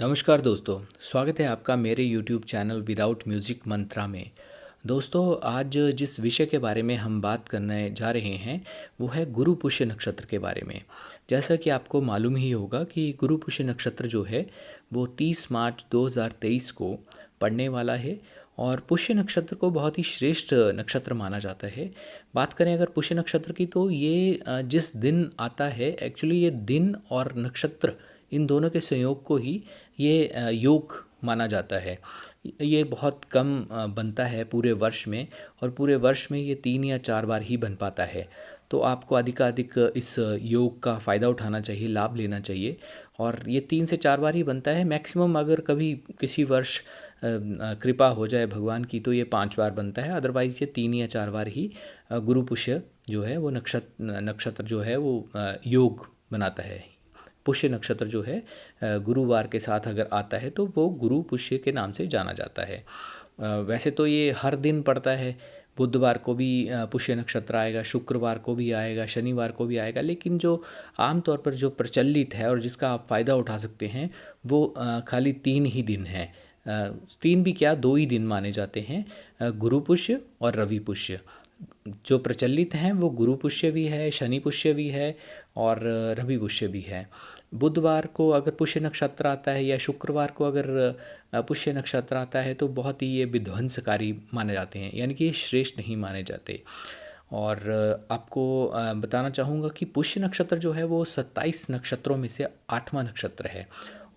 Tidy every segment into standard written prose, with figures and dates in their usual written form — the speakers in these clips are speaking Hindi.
नमस्कार दोस्तों। स्वागत है आपका मेरे YouTube चैनल विदाउट म्यूज़िक मंत्रा में। दोस्तों, आज जिस विषय के बारे में हम बात करने जा रहे हैं वो है गुरु पुष्य नक्षत्र के बारे में। जैसा कि आपको मालूम ही होगा कि गुरु पुष्य नक्षत्र जो है वो 30 मार्च 2023 को पड़ने वाला है और पुष्य नक्षत्र को बहुत ही श्रेष्ठ नक्षत्र माना जाता है। बात करें अगर पुष्य नक्षत्र की तो ये जिस दिन आता है, एक्चुअली ये दिन और नक्षत्र इन दोनों के संयोग को ही ये योग माना जाता है। ये बहुत कम बनता है पूरे वर्ष में, और पूरे वर्ष में ये 3 या 4 बार ही बन पाता है। तो आपको अधिकाधिक इस योग का फ़ायदा उठाना चाहिए, लाभ लेना चाहिए। और ये 3 से 4 बार ही बनता है मैक्सिमम। अगर कभी किसी वर्ष कृपा हो जाए भगवान की तो ये 5 बार बनता है, अदरवाइज़ ये 3 या 4 बार ही गुरु पुष्य जो है वो नक्षत्र जो है वो योग बनाता है। पुष्य नक्षत्र जो है गुरुवार के साथ अगर आता है तो वो गुरु पुष्य के नाम से जाना जाता है। वैसे तो ये हर दिन पड़ता है। बुधवार को भी पुष्य नक्षत्र आएगा, शुक्रवार को भी आएगा, शनिवार को भी आएगा, लेकिन जो आम तौर पर जो प्रचलित है और जिसका आप फ़ायदा उठा सकते हैं वो खाली 3 ही दिन है। 3 भी क्या, 2 ही दिन माने जाते हैं, गुरु पुष्य और रवि पुष्य। जो प्रचलित हैं वो गुरु पुष्य भी है, शनि पुष्य भी है और रवि पुष्य भी है। बुधवार को अगर पुष्य नक्षत्र आता है या शुक्रवार को अगर पुष्य नक्षत्र आता है तो बहुत ही ये विध्वंसकारी माने जाते हैं, यानी कि ये श्रेष्ठ नहीं माने जाते। और आपको बताना चाहूँगा कि पुष्य नक्षत्र जो है वो 27 नक्षत्रों में से 8वां नक्षत्र है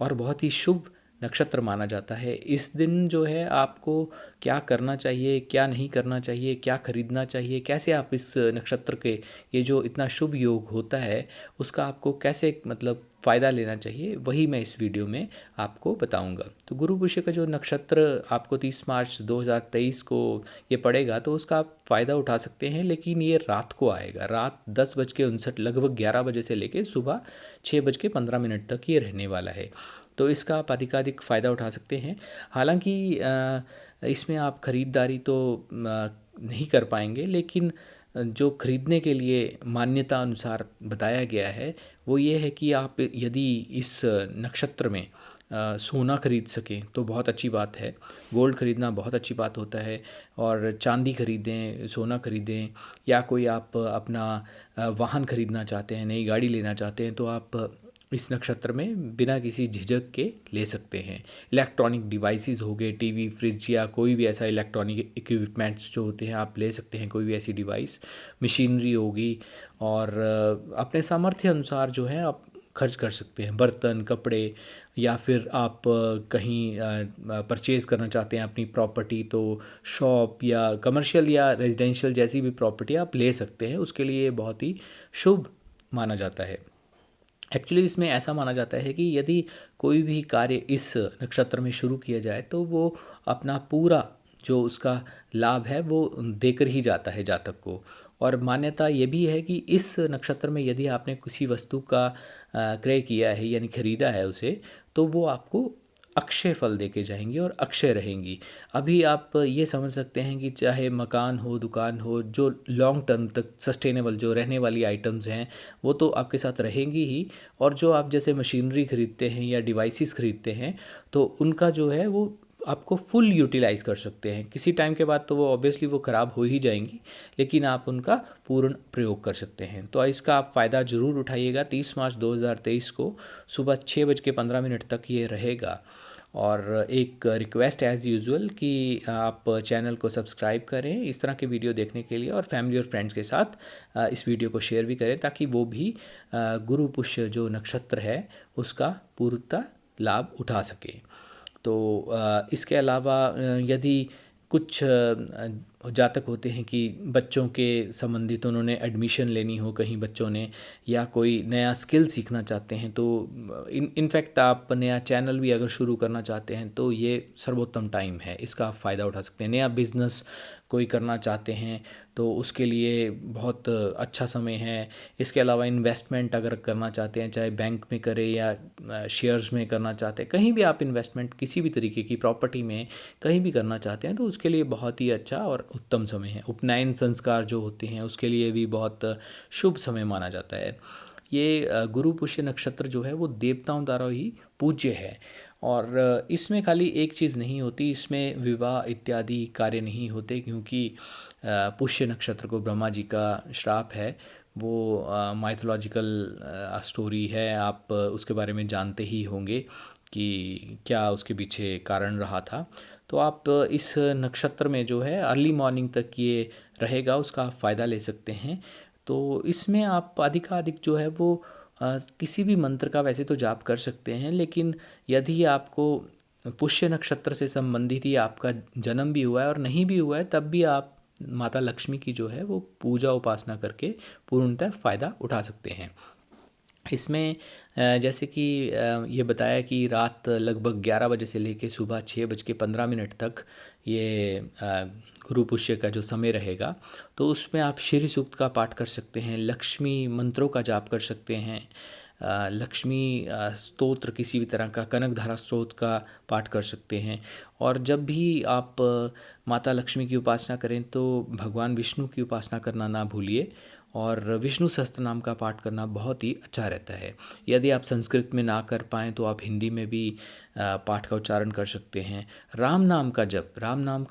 और बहुत ही शुभ नक्षत्र माना जाता है। इस दिन जो है आपको क्या करना चाहिए, क्या नहीं करना चाहिए, क्या खरीदना चाहिए, कैसे आप इस नक्षत्र के ये जो इतना शुभ योग होता है उसका आपको कैसे मतलब फ़ायदा लेना चाहिए, वही मैं इस वीडियो में आपको बताऊंगा। तो गुरु पुष्य का जो नक्षत्र आपको 30 मार्च 2023 को ये पड़ेगा तो उसका आप फ़ायदा उठा सकते हैं, लेकिन ये रात को आएगा। रात 10:59 लगभग 11 बजे से लेकर सुबह 6:15 तक ये रहने वाला है। तो इसका आप अधिकाधिक फ़ायदा उठा सकते हैं। हालांकि इसमें आप ख़रीदारी तो नहीं कर पाएंगे, लेकिन जो खरीदने के लिए मान्यता अनुसार बताया गया है वो ये है कि आप यदि इस नक्षत्र में सोना खरीद सकें तो बहुत अच्छी बात है। गोल्ड खरीदना बहुत अच्छी बात होता है। और चांदी खरीदें, सोना खरीदें, या कोई आप अपना वाहन खरीदना चाहते हैं, नई गाड़ी लेना चाहते हैं तो आप इस नक्षत्र में बिना किसी झिझक के ले सकते हैं। इलेक्ट्रॉनिक डिवाइसेस हो गए, टीवी, फ्रिज या कोई भी ऐसा इलेक्ट्रॉनिक इक्विपमेंट्स जो होते हैं आप ले सकते हैं। कोई भी ऐसी डिवाइस, मशीनरी होगी, और अपने सामर्थ्य अनुसार जो है आप खर्च कर सकते हैं। बर्तन, कपड़े, या फिर आप कहीं परचेज़ करना चाहते हैं अपनी प्रॉपर्टी तो शॉप या कमर्शियल या रेजिडेंशियल जैसी भी प्रॉपर्टी आप ले सकते हैं। उसके लिए बहुत ही शुभ माना जाता है। एक्चुअली इसमें ऐसा माना जाता है कि यदि कोई भी कार्य इस नक्षत्र में शुरू किया जाए तो वो अपना पूरा जो उसका लाभ है वो देकर ही जाता है जातक को। और मान्यता ये भी है कि इस नक्षत्र में यदि आपने किसी वस्तु का क्रय किया है यानी खरीदा है उसे, तो वो आपको अक्षय फल देके जाएंगी और अक्षय रहेंगी। अभी आप ये समझ सकते हैं कि चाहे मकान हो, दुकान हो, जो लॉन्ग टर्म तक सस्टेनेबल जो रहने वाली आइटम्स हैं वो तो आपके साथ रहेंगी ही। और जो आप जैसे मशीनरी खरीदते हैं या डिवाइसेस खरीदते हैं तो उनका जो है वो आपको फुल यूटिलाइज़ कर सकते हैं। किसी टाइम के बाद तो वो ऑब्वियसली वो ख़राब हो ही जाएंगी, लेकिन आप उनका पूर्ण प्रयोग कर सकते हैं। तो इसका आप फ़ायदा ज़रूर उठाइएगा। 30 मार्च 2023 को सुबह 6:15 तक ये रहेगा। और एक रिक्वेस्ट एज़ यूजुअल कि आप चैनल को सब्सक्राइब करें इस तरह के वीडियो देखने के लिए, और फैमिली और फ्रेंड्स के साथ इस वीडियो को शेयर भी करें ताकि वो भी गुरु पुष्य जो नक्षत्र है उसका पूर्णतः लाभ उठा सके। तो इसके अलावा यदि कुछ जातक होते हैं कि बच्चों के संबंधित उन्होंने एडमिशन लेनी हो कहीं बच्चों ने, या कोई नया स्किल सीखना चाहते हैं, तो इनफैक्ट आप नया चैनल भी अगर शुरू करना चाहते हैं तो ये सर्वोत्तम टाइम है, इसका आप फ़ायदा उठा सकते हैं। नया बिज़नेस कोई करना चाहते हैं तो उसके लिए बहुत अच्छा समय है। इसके अलावा इन्वेस्टमेंट अगर करना चाहते हैं, चाहे बैंक में करें या शेयर्स में करना चाहते हैं, कहीं भी आप इन्वेस्टमेंट किसी भी तरीके की प्रॉपर्टी में कहीं भी करना चाहते हैं तो उसके लिए बहुत ही अच्छा और उत्तम समय है। उपनयन संस्कार जो होते हैं उसके लिए भी बहुत शुभ समय माना जाता है। ये गुरु पुष्य नक्षत्र जो है वो देवताओं द्वारा ही पूज्य है। और इसमें खाली एक चीज़ नहीं होती, इसमें विवाह इत्यादि कार्य नहीं होते, क्योंकि पुष्य नक्षत्र को ब्रह्मा जी का श्राप है। वो माइथोलॉजिकल स्टोरी है, आप उसके बारे में जानते ही होंगे कि क्या उसके पीछे कारण रहा था। तो आप इस नक्षत्र में जो है अर्ली मॉर्निंग तक ये रहेगा, उसका आप फ़ायदा ले सकते हैं। तो इसमें आप अधिकाधिक जो है वो किसी भी मंत्र का वैसे तो जाप कर सकते हैं, लेकिन यदि आपको पुष्य नक्षत्र से संबंधित ही आपका जन्म भी हुआ है और नहीं भी हुआ है, तब भी आप माता लक्ष्मी की जो है वो पूजा उपासना करके पूर्णतः फ़ायदा उठा सकते हैं। इसमें जैसे कि ये बताया कि रात लगभग 11 बजे से लेकर सुबह 6:15 तक ये गुरु पुष्य का जो समय रहेगा, तो उसमें आप श्री सूक्त का पाठ कर सकते हैं, लक्ष्मी मंत्रों का जाप कर सकते हैं, लक्ष्मी स्तोत्र किसी भी तरह का, कनकधारा स्तोत्र का पाठ कर सकते हैं। और जब भी आप माता लक्ष्मी की उपासना करें तो भगवान विष्णु की उपासना करना ना भूलिए, और विष्णु सहस्त्र नाम का पाठ करना बहुत ही अच्छा रहता है। यदि आप संस्कृत में ना कर पाएँ तो आप हिंदी में भी पाठ का उच्चारण कर सकते हैं। राम नाम का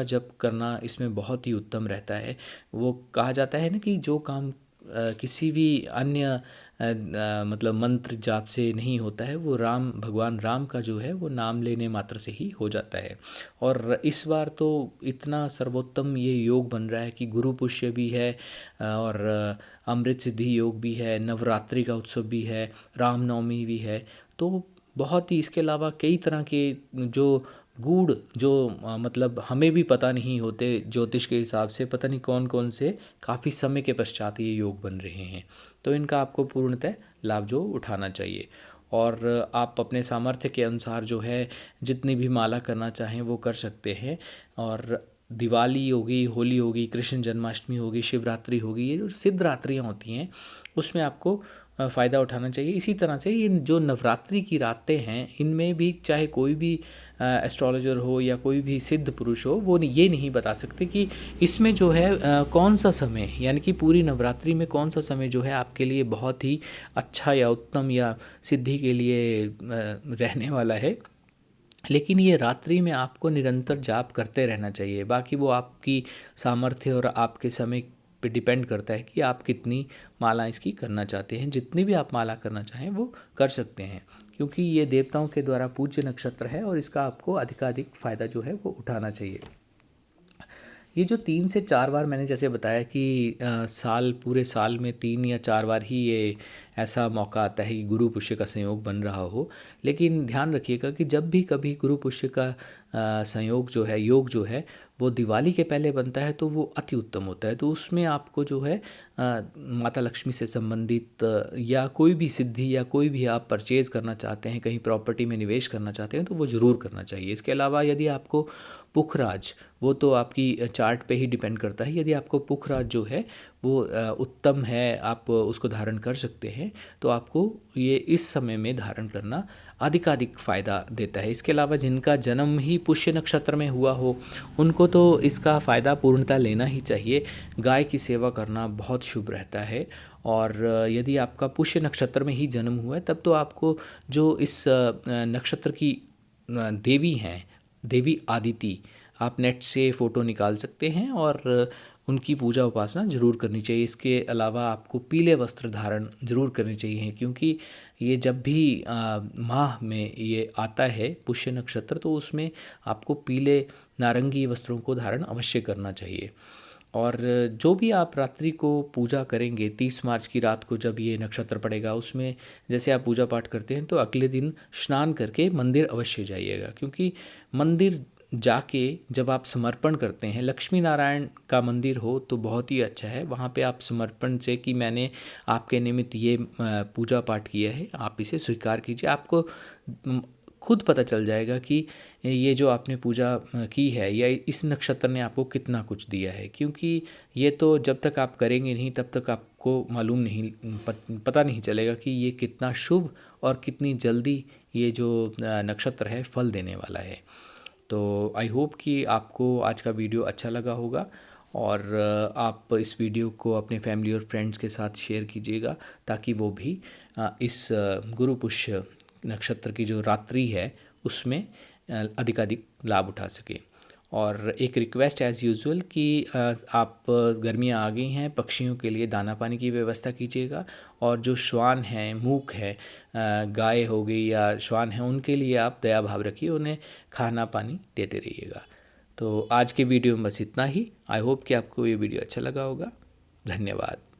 जप करना इसमें बहुत ही उत्तम रहता है। वो कहा जाता है ना कि जो काम किसी भी अन्य मतलब मंत्र जाप से नहीं होता है, वो भगवान राम का जो है वो नाम लेने मात्र से ही हो जाता है। और इस बार तो इतना सर्वोत्तम ये योग बन रहा है कि गुरु पुष्य भी है, और अमृत सिद्धि योग भी है, नवरात्रि का उत्सव भी है, रामनवमी भी है। तो बहुत ही इसके अलावा कई तरह के जो गूढ़ जो मतलब हमें भी पता नहीं होते ज्योतिष के हिसाब से, पता नहीं कौन कौन से काफ़ी समय के पश्चात ये योग बन रहे हैं। तो इनका आपको पूर्णतः लाभ जो उठाना चाहिए, और आप अपने सामर्थ्य के अनुसार जो है जितनी भी माला करना चाहें वो कर सकते हैं। और दिवाली होगी, होली होगी, कृष्ण जन्माष्टमी होगी, शिवरात्रि होगी, ये जो सिद्ध रात्रियाँ होती हैं उसमें आपको फ़ायदा उठाना चाहिए। इसी तरह से ये जो नवरात्रि की रातें हैं, इनमें भी चाहे कोई भी एस्ट्रोलॉजर हो या कोई भी सिद्ध पुरुष हो, वो ये नहीं बता सकते कि इसमें जो है कौन सा समय, यानी कि पूरी नवरात्रि में कौन सा समय जो है आपके लिए बहुत ही अच्छा या उत्तम या सिद्धि के लिए रहने वाला है। लेकिन ये रात्रि में आपको निरंतर जाप करते रहना चाहिए। बाकी वो आपकी सामर्थ्य और आपके समय पे डिपेंड करता है कि आप कितनी माला इसकी करना चाहते हैं। जितनी भी आप माला करना चाहें वो कर सकते हैं, क्योंकि ये देवताओं के द्वारा पूज्य नक्षत्र है और इसका आपको अधिकाधिक फ़ायदा जो है वो उठाना चाहिए। ये जो 3 से 4 बार मैंने जैसे बताया कि पूरे साल में 3 या 4 बार ही ये ऐसा मौका आता है कि गुरु पुष्य का संयोग बन रहा हो। लेकिन ध्यान रखिएगा कि जब भी कभी गुरु पुष्य का संयोग जो है, योग जो है, वो दिवाली के पहले बनता है तो वो अति उत्तम होता है। तो उसमें आपको जो है माता लक्ष्मी से संबंधित या कोई भी सिद्धि या कोई भी आप परचेज़ करना चाहते हैं, कहीं प्रॉपर्टी में निवेश करना चाहते हैं, तो वो ज़रूर करना चाहिए। इसके अलावा यदि आपको पुखराज, वो तो आपकी चार्ट पे ही डिपेंड करता है, यदि आपको पुखराज जो है वो उत्तम है, आप उसको धारण कर सकते हैं, तो आपको ये इस समय में धारण करना अधिकाधिक फ़ायदा देता है। इसके अलावा जिनका जन्म ही पुष्य नक्षत्र में हुआ हो, उनको तो इसका फ़ायदा पूर्णतः लेना ही चाहिए। गाय की सेवा करना बहुत शुभ रहता है। और यदि आपका पुष्य नक्षत्र में ही जन्म हुआ है, तब तो आपको जो इस नक्षत्र की देवी हैं, देवी आदिति, आप नेट से फ़ोटो निकाल सकते हैं और उनकी पूजा उपासना ज़रूर करनी चाहिए। इसके अलावा आपको पीले वस्त्र धारण ज़रूर करने चाहिए, क्योंकि ये जब भी माह में ये आता है पुष्य नक्षत्र, तो उसमें आपको पीले नारंगी वस्त्रों को धारण अवश्य करना चाहिए। और जो भी आप रात्रि को पूजा करेंगे, 30 मार्च की रात को जब ये नक्षत्र पड़ेगा, उसमें जैसे आप पूजा पाठ करते हैं तो अगले दिन स्नान करके मंदिर अवश्य जाइएगा, क्योंकि मंदिर जाके जब आप समर्पण करते हैं, लक्ष्मी नारायण का मंदिर हो तो बहुत ही अच्छा है। वहाँ पे आप समर्पण से कि मैंने आपके निमित्त ये पूजा पाठ किया है, आप इसे स्वीकार कीजिए। आपको खुद पता चल जाएगा कि ये जो आपने पूजा की है या इस नक्षत्र ने आपको कितना कुछ दिया है, क्योंकि ये तो जब तक आप करेंगे नहीं तब तक आपको मालूम नहीं, पता नहीं चलेगा कि ये कितना शुभ और कितनी जल्दी ये जो नक्षत्र है फल देने वाला है। तो आई होप कि आपको आज का वीडियो अच्छा लगा होगा, और आप इस वीडियो को अपने फैमिली और फ्रेंड्स के साथ शेयर कीजिएगा ताकि वो भी इस गुरु पुष्य नक्षत्र की जो रात्रि है उसमें अधिकाधिक लाभ उठा सके। और एक रिक्वेस्ट एज़ यूजुअल कि आप गर्मियाँ आ गई हैं, पक्षियों के लिए दाना पानी की व्यवस्था कीजिएगा। और जो श्वान हैं, मूक हैं, गाय हो गई या श्वान हैं, उनके लिए आप दया भाव रखिए, उन्हें खाना पानी देते रहिएगा। तो आज के वीडियो में बस इतना ही। आई होप कि आपको ये वीडियो अच्छा लगा होगा। धन्यवाद।